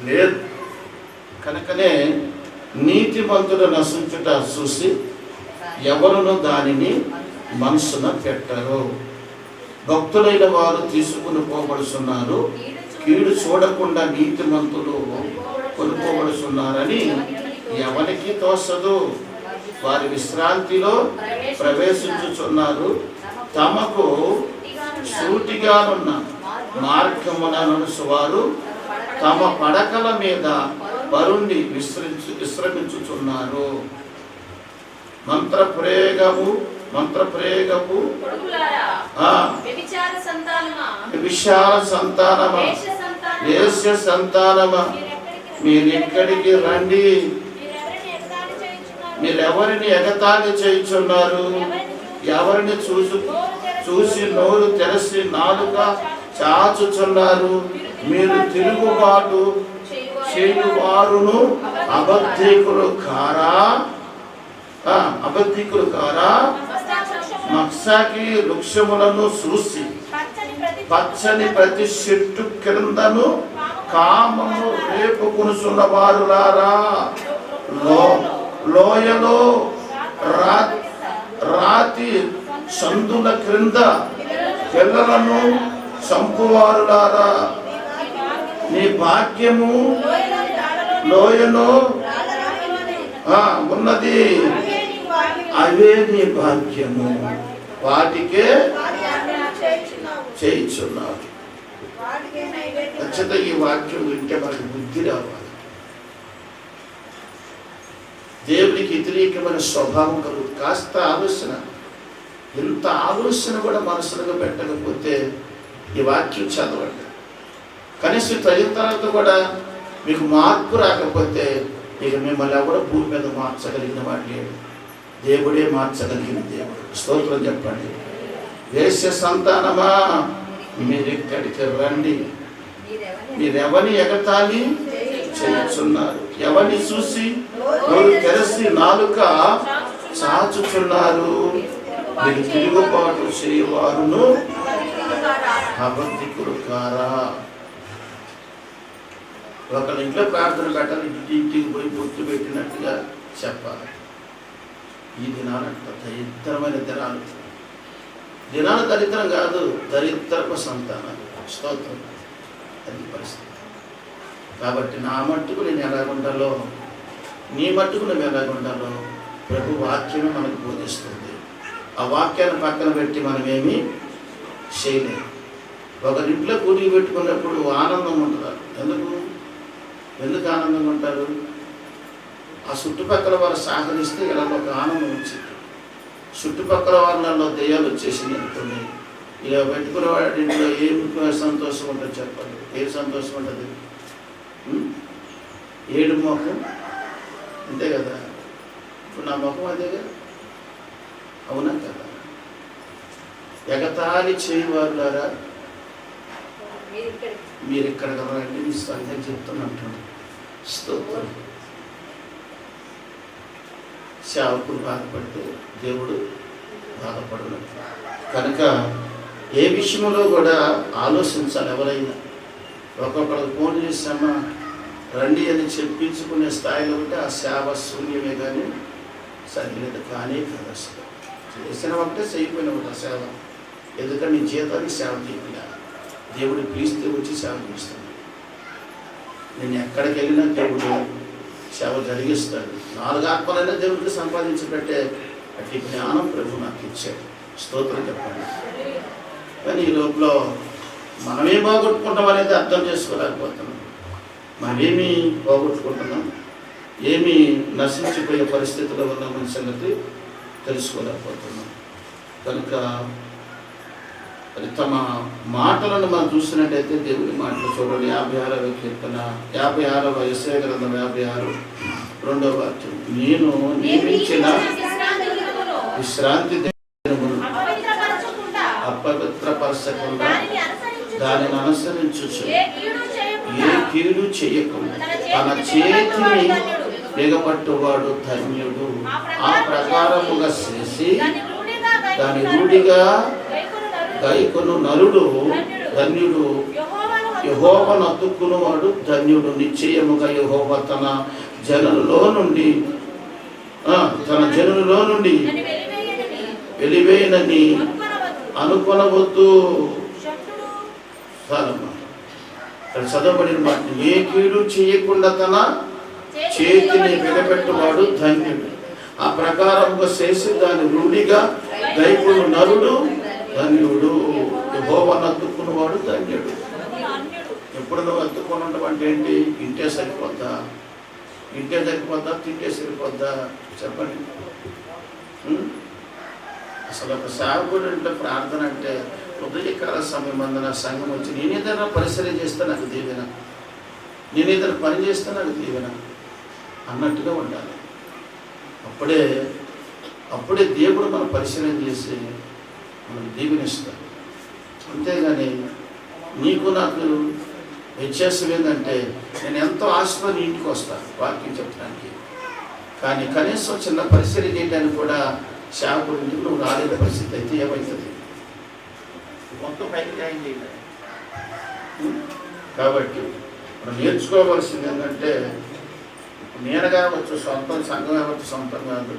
లేదు. కనుకనే నీతిమంతుడు నశించుట చూసి ఎవరును దానిని మనసున పెట్టరు. భక్తులైన వారు తీసుకుని పోబడుతున్నారు, కీడు చూడకుండా నీతిమంతులు కొనుక్కోబడుతున్నారని ఎవరికి తోసదు. వారి విశ్రాంతిలో ప్రవేశించుచున్నారు, తమకు సూటిగానున్న మార్గమున నడుచువారు తమ పడకల మీద పరుండి విశ్రమించుచున్నారు. మంత్రప్రయోగము విశాల సంతానమా, వేశ్య సంతానమా, మీరిక్కడికి రండి. మీరెవరిని ఎగతాళి చేయుచున్నారు? ఎవరిని చూసి నోరు తెరసి నాలుక చాచుచున్నారు? మీరు తిరుగుబాటు చేయువారును అబద్ధికులు కారా? మక్సాకి వృక్షములను చూసి పచ్చని ప్రతి చెట్టు క్రిందను కామము రేపుకునుచున్న వారులారా, లోయలో రాతి సందుల క్రింద పిల్లలను చంపువారులారా, నీ భాగ్యము లోయలో ఉన్నది, అవే నీ భాగ్యము, వాటికే చేయించున్నారు. ఖచ్చితంగా ఈ వాక్యం వింటే మనకు బుద్ధి రావాలి. దేవునికి వ్యతిరేకమైన స్వభావం కలుగుతుంది. కాస్త ఆలోచన, ఇంత ఆలోచన కూడా మనసులుగా పెట్టకపోతే ఈ వాక్యం చదవండి. కనీసం తల్లిదండ్రులతో కూడా మీకు మార్పు రాకపోతే ఇక మిమ్మల్ని ఎవడో భూమి మీద మార్చగలిగిన వాడు లేడు. దేవుడే మార్చగలిగిన దేవుడు. స్తోత్రం చెప్పండి. వేశ్య సంతానమా, మీరిక్కడికి రండి. మీరెవరిని ఎగతాళి చేయుచున్నారు? ఎవరిని చూసి నోరు తెరసి నాలుక చాచుచున్నారు? మీరు తిరుగుబాటు చేయవారును అబద్ధికులు కారా? ఒకళ్ళ ఇంట్లో ప్రార్థన పెట్టాలి, ఇంటికి పోయి పొత్తు పెట్టినట్టుగా చెప్పాలి. ఈ దినాలంట దరిద్రమైన దినాలు దరిద్రం కాదు, దరిద్రపు సంతానాలు. స్తోత్రం. అది పరిస్థితి. కాబట్టి నా మట్టుకు నేను ఎలాగుండాలో, నీ మట్టుకు నువ్వు ఎలాగుండాలో ప్రభు వాక్యమే మనకు బోధిస్తుంది. ఆ వాక్యాన్ని పక్కన పెట్టి మనమేమీ చేయలేము. ఒకరింట్లో కూలి పెట్టుకున్నప్పుడు ఆనందం ఉంటుందా? ఎందుకు ఆనందంగా ఉంటారు? ఆ చుట్టుపక్కల వారు సహకరిస్తే ఇలా ఒక ఆనందం వచ్చింది. చుట్టుపక్కల వాళ్ళలో దెయ్యాలు వచ్చేసింది అనుకోండి, ఇలా పెట్టుకున్న వాడింట్లో ఏం సంతోషం ఉంటుంది చెప్పండి? ఏ సంతోషం ఉంటుంది? ఏడు ముఖం అంతే కదా. ఇప్పుడు నా ముఖం అదేగా, అవునా కదా? ఎగతాళి చేయవారులారా మీరు ఇక్కడ కదా అంటే మీ సంగతి చెప్తున్నట్టు స్తోత్రం. సేవకుడు బాధపడితే దేవుడు బాధపడినట్టు కనుక ఏ విషయంలో కూడా ఆలోచించాలి. ఎవరైనా ఒక్కొక్కరికి ఫోన్ చేసామా రండి అని చెప్పించుకునే స్థాయిలో ఉంటే ఆ సేవ శూన్యమే కానీ సరిలేదు కానీ కాదు. అసలు చేసిన ఒకటే చేయకపోయిన ఒకటి సేవ. ఎందుకంటే నీ జీతానికి సేవ చేయాలి. దేవుడు పిలిస్తే వచ్చి సేవ చేస్తాడు. నేను ఎక్కడికి వెళ్ళినా దేవుడు సేవ జరిగిస్తాడు. 4 ఆత్మలైనా దేవుడికి సంపాదించి పెట్టే అట్టి జ్ఞానం ప్రభు నాకు ఇచ్చాడు. స్తోత్రం చెప్పండి. కానీ ఈ లోపల మనమే పోగొట్టుకుంటాం అనేది అర్థం చేసుకోలేకపోతున్నాం. మనమేమి పోగొట్టుకుంటున్నాం, ఏమి నశించిపోయే పరిస్థితిలో ఉన్నామని సంగతి తెలుసుకోలేకపోతున్నాం. కనుక అది తమ మాటలను మనం చూసినట్టయితే దేవుని మాటలు చూడండి. 56వ కీర్తన 56వ యెషయా గ్రంథం 56 2వ వాక్యం. నేను నియమించిన విశ్రాంతి దినమును అపవిత్రపరచకుండా దానిని అనుసరించుచు ఏ కీడు చేయకుండా తన చేతిని బిగపట్టువాడు ధన్యుడు. ఆ ప్రకారముగా చేసి దాని రూఢిగా గైకొను నరుడు ధన్యుడు. యెహోవాను అతుక్కున్నవాడు ధన్యుడు. నిశ్చయముగా యెహోవా తన జనులలో నుండి వెలివేయనని అనుకొనవద్దు. చదవబడిన మాట, ఏ కీడు చేయకుండా తన చేతిని బిగపెట్టువాడు ధన్యుడు. ఆ ప్రకారంగా చేసి దాని రూఢిగా గైకొను నరుడు ధన్యుడు. యెహోవాను అతుక్కున్నవాడు ధన్యుడు. ఎప్పుడు నువ్వు అతుక్కుని ఉండవు అంటే ఏంటి? ఇంటే సరిపోద్దా? తింటే సరిపోద్దా? చెప్పండి. అసలు ఒక సేవకుడు అంటే ప్రార్థన అంటే ఉదయకాల సమయం అందున సంఘం వచ్చి నేనేదైనా పరిశీలన చేస్తే నాకు దీవెన, నేనేదైనా పని చేస్తే నాకు దీవెన అన్నట్టుగా ఉండాలి. అప్పుడే దేవుడు మనం పరిశీలన చేసి మనకు దీవెనిస్తాడు. అంతేగాని నీకు నాకు వ్యత్యాసం ఏంటంటే నేను ఎంతో ఆశతో ఇంటికి వస్తాను వాక్యం చెప్పడానికి, కానీ కనీసం చిన్న పరిశీలన చేయడానికి కూడా సేవకుడి ఇంటికి నువ్వు రాలేని పరిస్థితి అయితే ఏమవుతుంది? మొత్తం పైకి న్యాయం చేయలేదు. కాబట్టి మనం నేర్చుకోవాల్సింది ఏంటంటే నేను కావచ్చు సొంతం, సంఘం కావచ్చు సొంతం కాదు,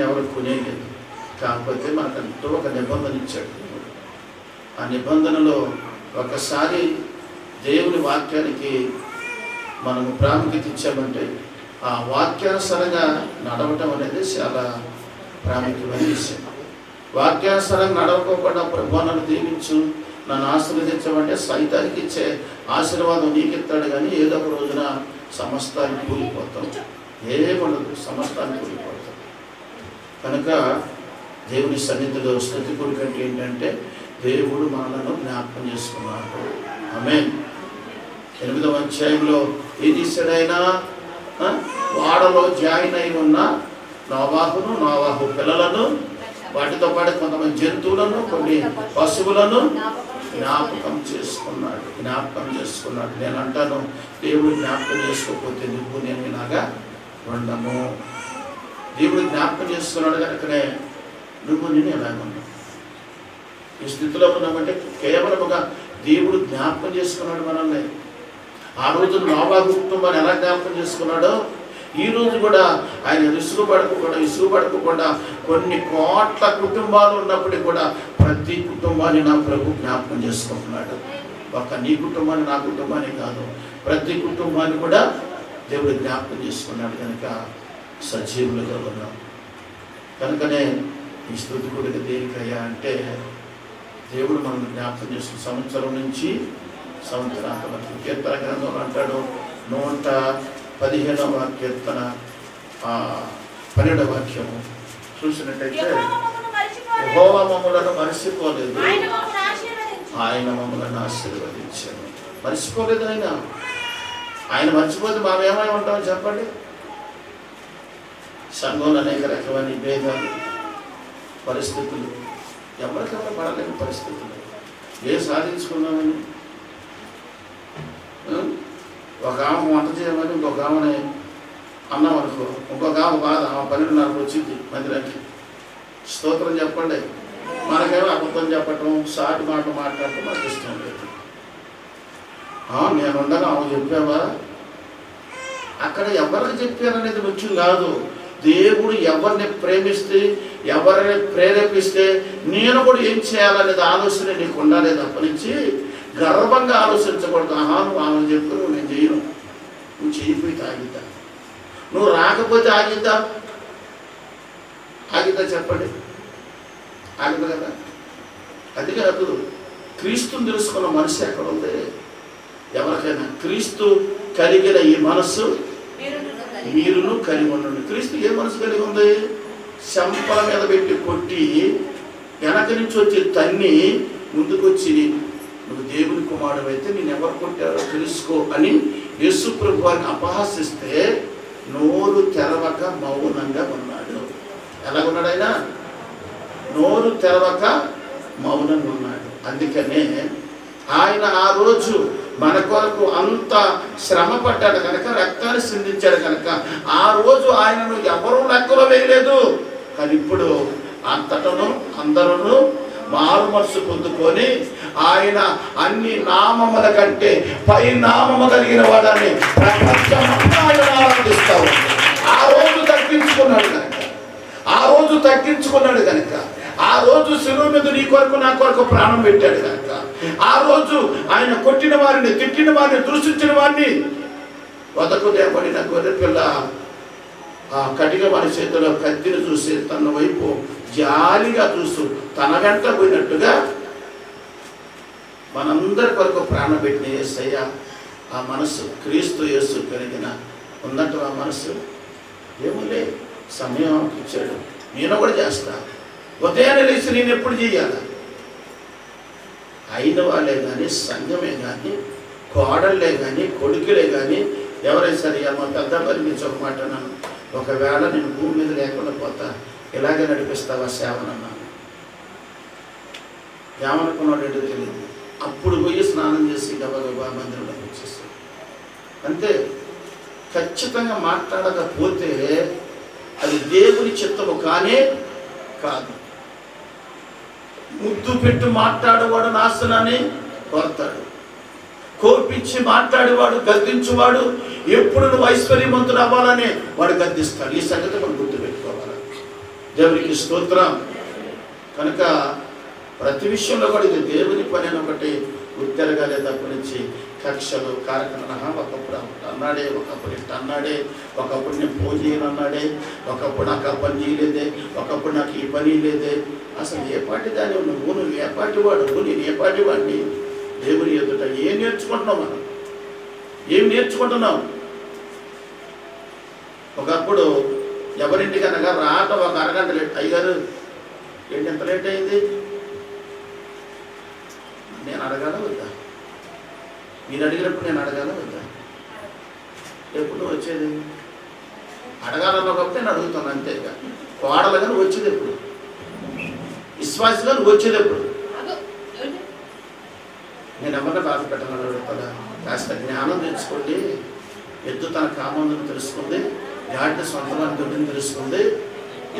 ఎవరు కొనేయలేదు. కాకపోతే మనకంటూ ఒక నిబంధన ఇచ్చాడు. ఆ నిబంధనలో ఒకసారి దేవుని వాక్యానికి మనము ప్రాముఖ్యత ఇచ్చామంటే ఆ వాక్యానుసారంగా నడవటం అనేది చాలా ప్రాముఖ్యమైన విషయం. వాక్యానుసారంగా నడవకోకుండా ప్రభు నన్ను దీవించు, నన్ను ఆశీర్వదించమంటే సైతానికి ఇచ్చే ఆశీర్వాదం నీకు ఇస్తాడు. కానీ ఏదో ఒక రోజున సమస్తాన్ని కూలిపోతాం, ఏముండదు, సమస్తాన్ని కూలిపోతాం. కనుక దేవుని సన్నిధిలో స్తుతి కొడుకంటే ఏంటంటే దేవుడు మనలను జ్ఞాపకం చేసుకున్నాడు. ఆమేన్. 8వ అధ్యాయంలో ఏం చేశాడైనా వాడలో జాయిన్ అయి ఉన్న నోవాహు పిల్లలను, వాటితో పాటు కొంతమంది జంతువులను, కొన్ని పశువులను జ్ఞాపకం చేసుకున్నాడు. నేను అంటాను, దేవుడు జ్ఞాపకం చేసుకోకపోతే నువ్వు నేను ఇలాగా ఉండము. దేవుడు జ్ఞాపకం చేసుకున్నాడు కనుకనే నువ్వు నేను ఎలాగన్నావు. ఈ స్థితిలో ఉన్నామంటే కేవలం ఒక దేవుడు జ్ఞాపకం చేసుకున్నాడు మనల్ని. ఆ రోజు నోవాహు కుటుంబాన్ని ఎలా జ్ఞాపకం చేసుకున్నాడో ఈ రోజు కూడా ఆయన ఇసుగుపడకుండా కొన్ని కోట్ల కుటుంబాలు ఉన్నప్పటికీ కూడా ప్రతి కుటుంబాన్ని నా ప్రభు జ్ఞాపకం చేసుకుంటున్నాడు. ఒక నీ కుటుంబాన్ని, నా కుటుంబాన్ని కాదు, ప్రతి కుటుంబాన్ని కూడా దేవుడు జ్ఞాపకం చేసుకున్నాడు. కనుక సజీవులుగా ఉన్నాం. కనుకనే ఈ స్తుతి కొడుకు దేనికయ్యా అంటే దేవుడు మనల్ని జ్ఞాపకం చేస్తున్న సంవత్సరం నుంచి సంవత్సరాంత వరకు. కీర్తన గ్రంథంలో అంటాడు 115వ కీర్తన 12వ వాక్యము చూసినట్టయితే, యెహోవా మమ్ములను మరచిపోలేదు, ఆయన మమ్మల్ని ఆశీర్వదించాడు. మర్చిపోలేదు ఆయన మర్చిపోతే మనం ఏమై ఉంటామో చెప్పండి. సంఘంలో అనేక రకమైన భేదాలు, పరిస్థితులు, ఎవరికెవరు పడలేని పరిస్థితులు. సాధించుకున్నామని ఒక ఆమె వంట చేయమని ఇంకొక ఆమెని అన్నాం అనుకో, ఇంకొక ఆమె బాధ, ఆమె 12:30 వచ్చింది మందిరానికి. స్తోత్రం చెప్పండి. మనకేమో అబద్ధం చెప్పటం, సాటి మాటలు మాట్లాడటం మనకు ఇష్టం లేదు. నేనుండగా ఆమె చెప్పావా? అక్కడ ఎవరికి చెప్పారనేది ముఖ్యం కాదు. దేవుడు ఎవరిని ప్రేమిస్తే, ఎవరిని ప్రేరేపిస్తే నేను కూడా ఏం చేయాలనేది ఆలోచన నీకు ఉండాలి తప్పనించి గర్వంగా ఆలోచించకూడదు. నువ్వు ఆమె చెప్పు, నువ్వు నేను చేయను, నువ్వు చేయిపోయి ఆగిద్దా, నువ్వు రాకపోతే ఆగిద్దా చెప్పండి, ఆగిద్దా కదా. అది కాదు, క్రీస్తుని తెలుసుకున్న మనసు ఎక్కడ ఉంది? ఎవరికైనా క్రీస్తు కలిగిన ఈ మనస్సు మీరును కలిగి ఉండండి. క్రీస్తు ఏ మనసు కలిగి ఉంది? చెంపల మీద పెట్టి కొట్టి వెనక నుంచి వచ్చి తన్ని ముందుకొచ్చి నువ్వు దేవుని కుమారుడు అయితే నేను ఎవరు కొట్టారో తెలుసుకో అని యేసు ప్రభు వారిని అపహాసిస్తే నోరు తెరవక మౌనంగా ఉన్నాడు. ఎలాగున్నాడు ఆయన? నోరు తెరవక మౌనంగా ఉన్నాడు. అందుకనే ఆయన ఆ రోజు మన కొరకు అంత శ్రమ పడ్డాడు కనుక, రక్తాన్ని సిందించాడు కనుక ఆ రోజు ఆయనను ఎవరూ లెక్కలో వేయలేదు. కానీ ఇప్పుడు అంతటను అందరూ మారు మనసు పొందుకొని ఆయన అన్ని నామముల కంటే పై నామము కలిగిన వాడని ప్రపంచమంతా ఆయన ఆనందిస్తావు. ఆ రోజు తగ్గించుకున్నాడు కనుక ఆ రోజు శిలువ మీద నీ కొరకు నా కొరకు ప్రాణం పెట్టాడు కనుక, ఆ రోజు ఆయన కొట్టిన వారిని, తిట్టిన వారిని, దూషించిన వారిని, వదకుదేపడిన గొర్రెపిల్ల ఆ కటిక వారి చేతిలో కత్తిని చూసి తన వైపు జాలిగా చూస్తూ తన వెంట పోయినట్టుగా మనందరి కొరకు ప్రాణం పెట్టిన యేసయ్య ఆ మనసు క్రీస్తు యేసు కలిగిన ఉన్నట్టు ఆ మనసు ఏమోలే సమయం ఇచ్చాడు, నేను కూడా చేస్తా. ఉదయాన్నే లేచి నేను ఎప్పుడు చేయాలి? అయిన వాళ్ళే కానీ, సంఘమే కానీ, కోడళ్ళే కానీ, కొడుకులే కానీ ఎవరైనా సరే మా పెద్ద పని నుంచి ఒక మాట అన్నాను, ఒకవేళ నేను భూమి మీద లేకుండా పోతా ఇలాగే నడిపిస్తావా సేవనన్నాను. ఏమనుకున్నాడు ఏంటో తెలియదు. అప్పుడు పోయి స్నానం చేసి గబగబా మందిరంలోకి వచ్చేస్తాడు. అంతే. ఖచ్చితంగా మాట్లాడకపోతే అది దేవుని చిత్తము కానే కాదు. ముద్దు పెట్టి మాట్లాడేవాడు నాశనాన్ని కోరతాడు. కోపించి మాట్లాడేవాడు, గద్దించువాడు ఎప్పుడు నువ్వు ఐశ్వర్యవంతుడు అవ్వాలని వాడు గద్దిస్తాడు. ఈ సంగతి మనం గుర్తు పెట్టుకోవాలి. దేవునికి స్తోత్రం. కనుక ప్రతి విషయంలో కూడా ఇది దేవుని పని అని ఒకటి గుర్తెరగాలే తప్పనించి కక్షలు కార్యక్రమం ఒకప్పుడు అన్నాడే, ఒకప్పుడు ఇట్ట అన్నాడే, ఒకప్పుడు నేను ఫోన్ చేయను అన్నాడే, ఒకప్పుడు నాకు ఆ పని చేయలేదే, ఒకప్పుడు నాకు ఈ పని లేదే. అసలు ఏ పాటి దాని నువ్వు ఏ పాటి వాడు, నేను ఏ పాటి వాడిని? దేవుని ఎదుట ఏం నేర్చుకుంటున్నావు? మనం ఏం నేర్చుకుంటున్నాం? ఒకప్పుడు ఎవరింటికనగా రాట ఒక అరగంట లేట్. అయ్యారు ఏంటి ఎంత లేట్ అయింది? నేను అడగాల వద్దా? మీరు అడిగినప్పుడు నేను అడగాల వద్దా? ఎప్పుడు నువ్వు వచ్చేది? అడగాలన్న కాబట్టి నేను అడుగుతాను అంతేగా. కోడలుగా నువ్వు వచ్చేది ఎప్పుడు? విశ్వాసగా నువ్వు వచ్చేది ఎప్పుడు? నేను ఎవరిని బాధ పెట్టాలని అడుగుతాడా? కాస్త జ్ఞానం తెచ్చుకోండి. ఎద్దు తన కామందును తెలుసుకుంది, గాడిద సొంతమైన దొడ్డిని తెలుసుకుంది.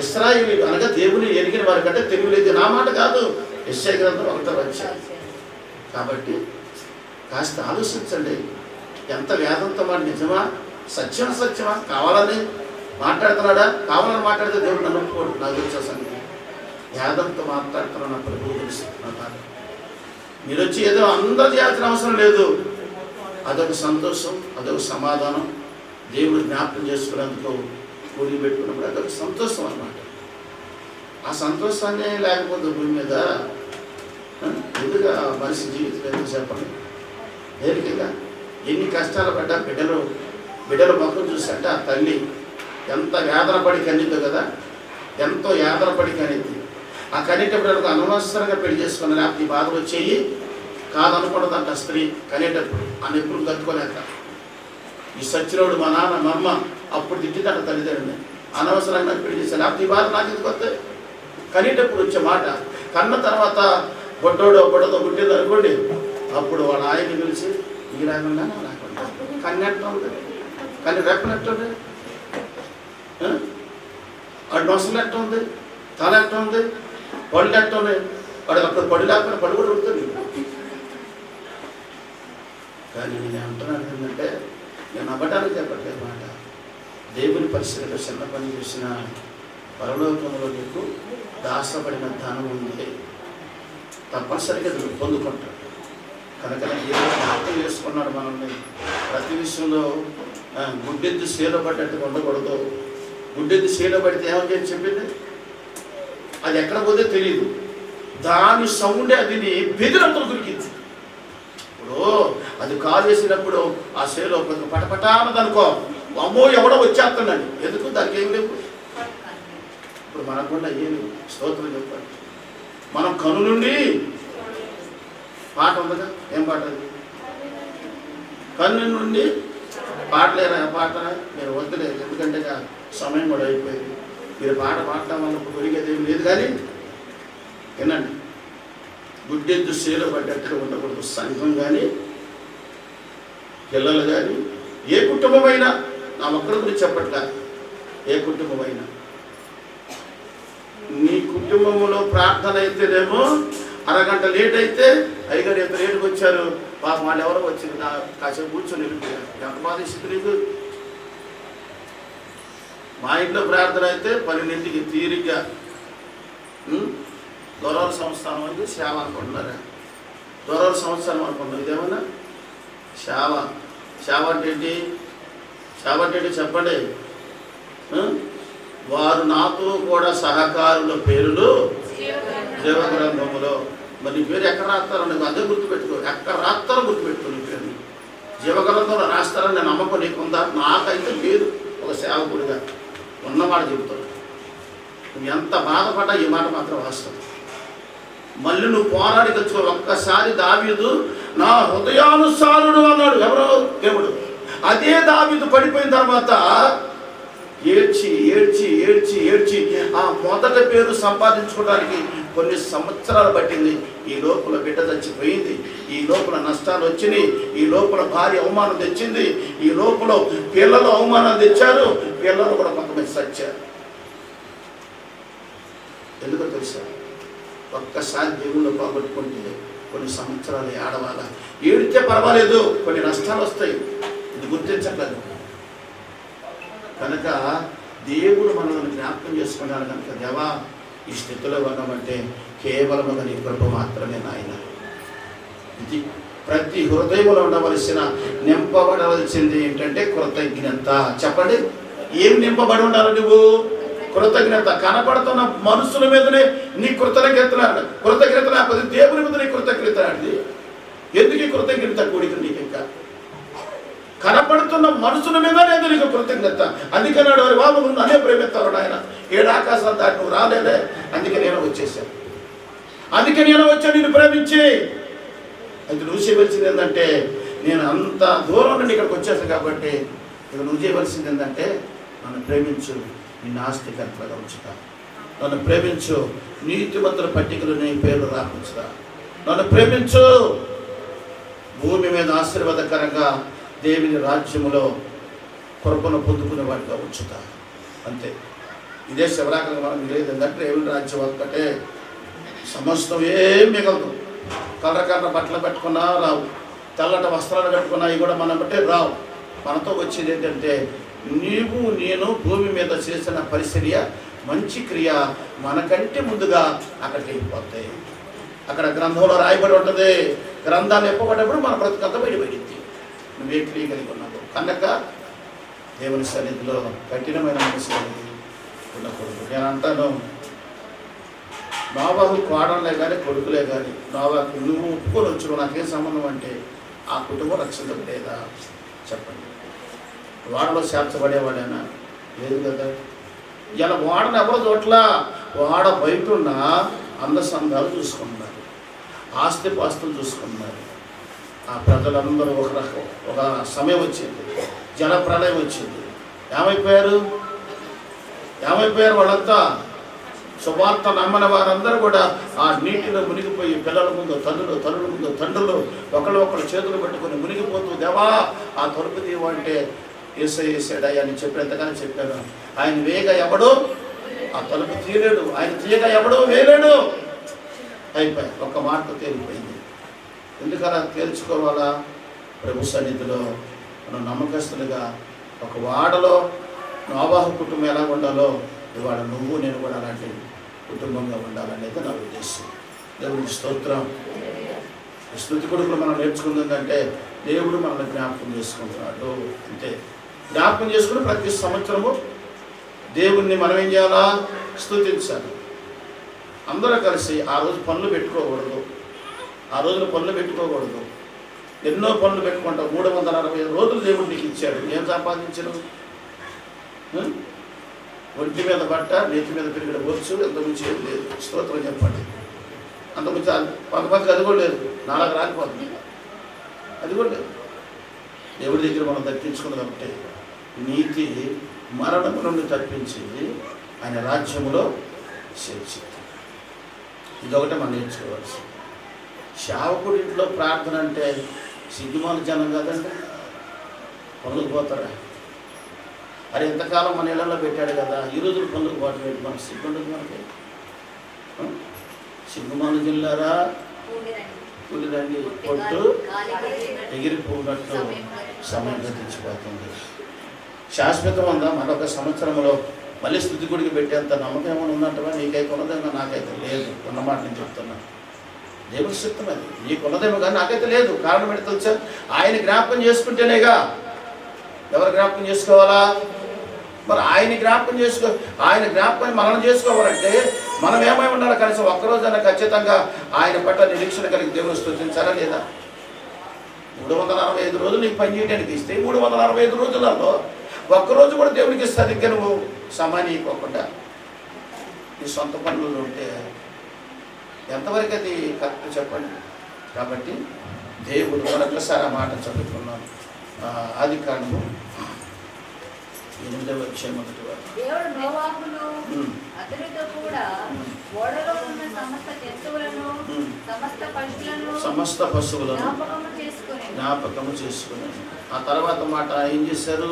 ఇశ్రాయేలు అనగా దేవుని ఎరిగిన వారి కంటే తెలియలేదు. నా మాట కాదు, యెషయా గ్రంథం 1వ అధ్యాయం. కాబట్టి కాస్త ఆలోచించండి. ఎంత వేదంతో మాట నిజమా, సత్యమా, కావాలని మాట్లాడుతున్నాడా? కావాలని మాట్లాడితే దేవుడు నన్ను ఒప్పుకోడు. నాకు వచ్చే సంగతి వేదంతో మాట్లాడుతున్నా నా ప్రభువు తెలుస్తున్నా. మీరు వచ్చి ఏదో అందరూ చేయాల్సిన అవసరం లేదు. అదొక సంతోషం, అదొక సమాధానం. దేవుడు జ్ఞాపకం చేసుకునేందుకు కూలి పెట్టుకున్నప్పుడు అదొక సంతోషం అన్నమాట. ఆ సంతోషాన్ని లేకపోతే భూమి మీద ఎందుకు మనిషి జీవితం ఎందుకు చెప్పండి? దేనికిగా ఎన్ని కష్టాలు పడ్డా బిడ్డల ముఖం చూసంటే ఆ తల్లి ఎంత వేదన పడి కనిద్దు కదా, ఎంతో వేదన పడి కనిద్ది. ఆ కనేటప్పుడు అనవసరంగా పెళ్లి చేసుకున్న లేకపోతే ఈ బాధలు వచ్చేయి కాదనుకున్నదంట స్త్రీ కనేటప్పుడు ఆ నొప్పులు కట్టుకోలేక. ఈ సచ్చినోడు మా నాన్న మా అమ్మ అప్పుడు తిట్టిందంట తల్లిదండ్రులని, అనవసరంగా పెళ్లి చేశాను లేకపోతే ఈ బాధ నాకు ఎందుకు వస్తాయి. కనేటప్పుడు వచ్చే మాట, కన్న తర్వాత బొడ్డతో పుట్టింది అనుకోండి, అప్పుడు వాళ్ళ ఆయన్ని పిలిచి ఈ రాకుండా రాకుండా కన్నెట్టం ఉంది, కానీ రెప్పనెట్ట ఉంది, వాడు నొసలు ఎట్ట ఉంది, తల ఎట్ట ఉంది, పళ్ళు ఎట్ట ఉన్నాయి. వాడికి అప్పుడు పడి లేకపోయినా పడి కూడా ఉంటుంది. కానీ నేను అంటున్నాను ఏంటంటే, నేను అవ్వడానికి చెప్పట్లేదు మాట. దేవుని పరిస్థితిలో చిన్న పని చేసిన పరలోకంలో నీకు దాసపడిన ధనం ఉంది, తప్పనిసరిగా పొందుకుంటాడు. కనుక దేవుడు అర్థం చేసుకున్నాడు మనల్ని. ప్రతి విషయంలో గుడ్డెద్దు శీల పడ్డట్టుగా ఉండకూడదు. గుడ్డెద్దు శీల పడితే ఏమని చెప్పింది, అది ఎక్కడ పోతే తెలియదు, దాని సౌండే అది బెదిరంతలు గురికింది. ఇప్పుడు అది కాలు వేసినప్పుడు ఆ శీలో పటపటానదనుకో, అమ్మో ఎవడో వచ్చేస్తున్నాడు, ఎందుకు దానికి ఏం లేవు. ఇప్పుడు మనకుండా ఏమి స్తోత్రం చెప్తాడు. మనం కను నుండి పాట ఉందిగా, ఏం పాట అది, కన్ను నుండి పాటలేరా పాట మీరు వద్దులేదు, ఎందుకంటే సమయం కూడా అయిపోయింది. మీరు పాట పాడటం వల్ల ఒరిగేది ఏం లేదు. కానీ వినండి, గుడ్డెద్దు శీల పడ్డట్టుగా ఉండకూడదు. సంఘం కానీ పిల్లలు కానీ ఏ కుటుంబమైనా, నా ఒక్కరి గురించి చెప్పట్లా, ఏ కుటుంబమైనా నీ కుటుంబంలో ప్రార్థన అయితేనేమో అరగంట లేట్ అయితే అయ్యగారు ఎంత లేటుకు వచ్చారు పాపం వాళ్ళు ఎవరో వచ్చింది కాసేపు కూర్చొని వెళ్ళిపోయారు, ఎంత బాధిస్తుంది నీకు. మా ఇంట్లో ప్రార్థన అయితే 12ంటికి తీరిగ్గా దొరవర సంస్థానం అంటే సేవ అనుకుంటున్నారా? దొరవర సంస్థానం అనుకుంటున్నారు. ఇదేమన్నా సేవ అంటే ఏంటి? సేవ అంటే ఏంటి చెప్పండి. వారు నాతో కూడా సహకారుల పేరులు జీవగ్రంథములో. మరి నీ పేరు ఎక్కడ రాస్తారో నీకు అదే గుర్తుపెట్టుకో, ఎక్కడ రాస్తారో గుర్తుపెట్టుకో. నీ పేరు జీవగ్రంథంలో రాస్తారని నేను నమ్మకం నీకుందా? నాకైతే లేదు. ఒక సేవకుడిగా ఉన్నమాట చెబుతాను. నువ్వు ఎంత బాధపడ్డా ఈ మాట మాత్రం వాస్తవం. మళ్ళీ నువ్వు పోరాడి తెచ్చుకో. ఒక్కసారి దావీదు నా హృదయానుసారుడు అన్నాడు, ఎవరో దేవుడు. అదే దావీదు పడిపోయిన తర్వాత ఏడ్చి ఏడ్చి ఏడ్చి ఏడ్చి ఆ మొదటి పేరు సంపాదించుకోవడానికి కొన్ని సంవత్సరాలు పట్టింది. ఈ లోపల బిడ్డ చచ్చిపోయింది, ఈ లోపల నష్టాలు వచ్చినాయి, ఈ లోపల భార్య అవమానం తెచ్చింది, ఈ లోపల పిల్లలు అవమానం తెచ్చారు, పిల్లలు కూడా కొంతమంది చచ్చారు. ఎందుకో తెలుసా? ఒక్కసారి దేవుళ్ళు పోగొట్టుకుంటే కొన్ని సంవత్సరాలు ఏడవాల. ఏడితే పర్వాలేదు, కొన్ని నష్టాలు వస్తాయి, ఇది గుర్తించట్లేదు. కనుక దేవుడు మనల్ని జ్ఞాపకం చేసుకున్నాడు. కనుక దేవా ఈ స్థితిలో ఉన్నామంటే కేవలం నీ కృప మాత్రమే నాయన. ఇది ప్రతి హృదయంలో ఉండవలసిన నింపబడవలసింది ఏంటంటే కృతజ్ఞత. చెప్పండి, ఏం నింపబడి ఉండాలి నువ్వు? కృతజ్ఞత. కనపడుతున్న మనుషుల మీదనే నీ కృతజ్ఞత లేకపోతే దేవుని మీద నీ కృతజ్ఞత అండి. ఎందుకు ఈ కృతజ్ఞత కూడిక నీకు? ఇంకా కనపడుతున్న మనుషుల మీద లేదు నీకు కృతజ్ఞత. అందుకన్నాడు, వారి బాబు నువ్వు నన్నే ప్రేమిస్తాడు ఆయన, 7 ఆకాశాలు దాటి నువ్వు రాలేదే, అందుకే నేను వచ్చేసాను, అందుకే నేను వచ్చాను నిన్ను ప్రేమించి. అయితే నువ్వు చేయవలసింది ఏంటంటే, నేను అంత దూరం నుండి ఇక్కడికి వచ్చేసాను కాబట్టి ఇక నువ్వు చేయవలసింది ఏంటంటే, నన్ను ప్రేమించు, నిన్ను ఆస్తికర్తగా ఉంచుతా, నన్ను ప్రేమించు, నీతిమంతుల పట్టికలు నీ పేర్లు రాపించుతా, నన్ను ప్రేమించు, భూమి మీద ఆశీర్వాదకరంగా దేవుని రాజ్యములో కృపను పొందుకునే వాడిగా ఉంచుతా. అంతే. ఇదే శివరాకరంగా మనం లేదంటే దేవుని రాజ్యం ఒక్కటే, సమస్తం ఏం మిగలదు. కర్ర బట్టలు పెట్టుకున్నా రావు, తెల్లటి వస్త్రాలు కట్టుకున్నా ఇవి కూడా మనం బట్టే రావు. మనతో వచ్చేది ఏంటంటే, నీవు నేను భూమి మీద చేసిన పరిచర్య, మంచి క్రియ మనకంటే ముందుగా అక్కడికి వెళ్ళిపోతాయి. అక్కడ గ్రంథంలో రాయబడి ఉంటుంది. గ్రంథాలు ఎప్పబడ్డప్పుడు మన బ్రతుకంతా బయటపడింది. నువ్వే క్రియ కలిగి ఉన్నావు. కనుక దేవుని సన్నిధిలో కఠినమైన మనసు ఉండకూడదు. నేను అంటాను, నోవాహు కోడలే కానీ కొడుకులే కానీ నోవాహు నువ్వు ఒప్పుకొని వచ్చుకో నాకేం సంబంధం అంటే ఆ కుటుంబం రక్షించబడేదా చెప్పండి. వాడలో చేర్చబడేవాడైనా లేదు కదా. ఇలా వాడను ఎవరో చోట్ల వాడ బయట ఉన్న అందసందాలు చూసుకుంటున్నారు, ఆస్తిపాస్తులు చూసుకుంటున్నారు. ఆ ప్రజలందరూ ఒక సమయం వచ్చింది, జల ప్రళయం వచ్చింది. ఏమైపోయారు వాళ్ళంతా? సువార్త నమ్మని వారందరూ కూడా ఆ నీటిలో మునిగిపోయి పిల్లల ముందు తల్లుల ముందు తండ్రులు ఒకళ్ళు చేతులు పెట్టుకుని మునిగిపోతూ, దేవా ఆ తలుపు తీయవు అంటే ఏసాడయ్యా అని చెప్పినంతగానే చెప్పాను. ఆయన వేగ ఎవడు ఆ తలుపు తీయలేడు, ఆయన తీయగా ఎవడు వేయలేడు. అయిపోయి ఒక్క మాట తేలిపోయింది. ఎందుకలా తేల్చుకోవాలా? ప్రభు సన్నిధిలో మనం నమ్మకస్తులుగా ఒక వాడలో నోవాహు కుటుంబం ఎలా ఉండాలో ఇవాళ నువ్వు నేను కూడా అలాంటి కుటుంబంగా ఉండాలనేది నా ఉద్దేశం. దేవుని స్తోత్రం. స్తుతి కొడుకులు మనం నేర్చుకుందంటే దేవుడు మనల్ని జ్ఞాపకం చేసుకుంటున్నాడు అంతే. జ్ఞాపకం చేసుకుని ప్రతి సంవత్సరము దేవుణ్ణి మనం ఏం చేయాలా? స్తుతించాలి. అందరూ కలిసి ఆ రోజు పనులు పెట్టుకోకూడదు, ఆ రోజున పనులు పెట్టుకోకూడదు. ఎన్నో పనులు పెట్టుకుంటాం. 365 రోజులు దేవుడు నీకు ఇచ్చాడు. ఏం సంపాదించను? ఒంటి మీద బట్ట, నెత్తి మీద పెరిగిన వచ్చు, ఎంతమంది ఏం లేదు. స్తోత్రం చెప్పండి. అంతకుమించి కొంతమందికి అది కూడా లేదు, నాలుగు రాలిపోతుంది, అది కూడా లేదు. దేవుడి దగ్గర మనం దక్కించుకున్నది ఒకటే, నీతి మరణము నుండి తప్పించింది, ఆయన రాజ్యములో చేర్చింది. ఇదొకటే మనం నేర్చుకోవాల్సి. సేవకుడి ఇంట్లో ప్రార్థన అంటే సిగ్గుమాల జనం కదండి, పనులకు పోతారా? అది ఎంతకాలం మన ఇళ్లలో పెట్టాడు కదా, ఈ రోజులు పనులకు పోవటం పెట్టి మనకు సిగ్గుండదు. మనకి సిగ్గుమాల జిల్లారా కూలిరండి పొట్టు ఎగిరిపోయినట్టు సమయం గతించిపోతుంది. శాశ్వతం ఉందా? మరొక సంవత్సరంలో మళ్ళీ స్తుతి గుడికి పెట్టేంత నమ్మకం ఏమైనా ఉందంటవా? నీకైతే ఉన్నదేమో, నాకైతే లేదు. ఉన్నమాట నేను చెప్తున్నా. దేవుడి చిత్తం అది. నీకున్నదేమో కానీ నాకైతే లేదు. కారణం ఏంటి తెలుసా? ఆయన జ్ఞాపకం చేసుకుంటేనేగా. ఎవరు జ్ఞాపకం చేసుకోవాలా? మరి ఆయన జ్ఞాపకం ఆయన జ్ఞాపకం మనం చేసుకోవాలంటే మనం ఏమై ఉండాలి? కనీసం ఒక్కరోజైనా ఖచ్చితంగా ఆయన పట్ల నిరీక్షణ కలిగి దేవుని స్తుతించాలా లేదా? 365 రోజులు నీకు పని చేయడానికి ఇస్తే 365 రోజులలో ఒక్కరోజు కూడా దేవునికి సరిగ్గా నువ్వు సమయాన్ని ఇవ్వకుండా నీ సొంత పనులు ఉంటే ఎంతవరకు అది కరెక్ట్ చెప్పండి. కాబట్టి దేవుడు మరొకసారి ఆ మాట చదువుకున్నాం. ఆదికాండము 8వ అధ్యాయం 1వ వచనం. దేవుడు నోవాహును అతనితో కూడా ఓడలో ఉన్న సమస్త జంతువులను సమస్త పశువులను జ్ఞాపకము చేసుకుని ఆ తర్వాత మాట ఏం చేశారు?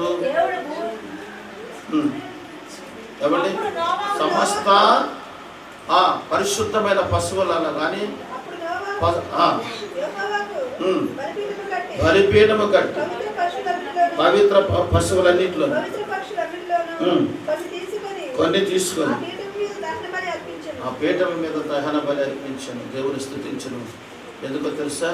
ఎవరి సమస్త పరిశుద్ధమైన పశువులను కానీ బలిపీఠము కట్టి పవిత్ర పశువులన్నింటిలో కొన్ని తీసుకొని ఆ పీఠం మీద దహన బలి అర్పించను, దేవుని స్తుతించను. ఎందుకో తెలుసా?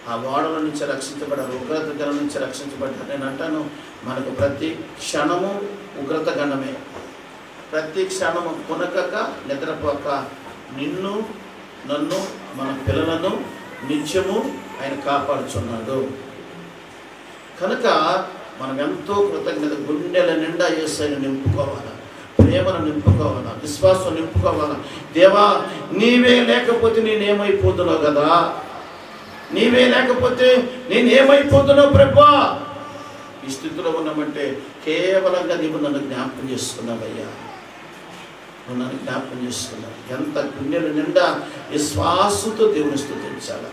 ఆ ఓడల నుంచి రక్షించబడ్డారు, ఉగ్రత గణం నుంచి రక్షించబడ్డారు. నేను అంటాను, మనకు ప్రతి క్షణము ఉగ్రత గణమే. ప్రతి క్షణము కొనకక నిద్రపోక నిన్ను నన్ను మన పిల్లలను నిత్యము ఆయన కాపాడుచున్నాడు. కనుక మనం ఎంతో కృతజ్ఞత, గుండెల నిండా యేసయ్యను నింపుకోవాలా, ప్రేమను నింపుకోవాలా, విశ్వాసం నింపుకోవాలా. దేవా, నీవే లేకపోతే నేనేమైపోతున్నావు కదా, నీవే లేకపోతే నేనేమైపోతున్నావు ప్రభా. ఈ స్థితిలో ఉన్నామంటే కేవలంగా నీవు నన్ను జ్ఞాపకం చేసుకున్నావయ్యా, నువ్వు నన్ను జ్ఞాపకం చేసుకున్నావు. ఎంత గుండెల నిండా విశ్వాసంతో దేవుని స్తుతించాలి.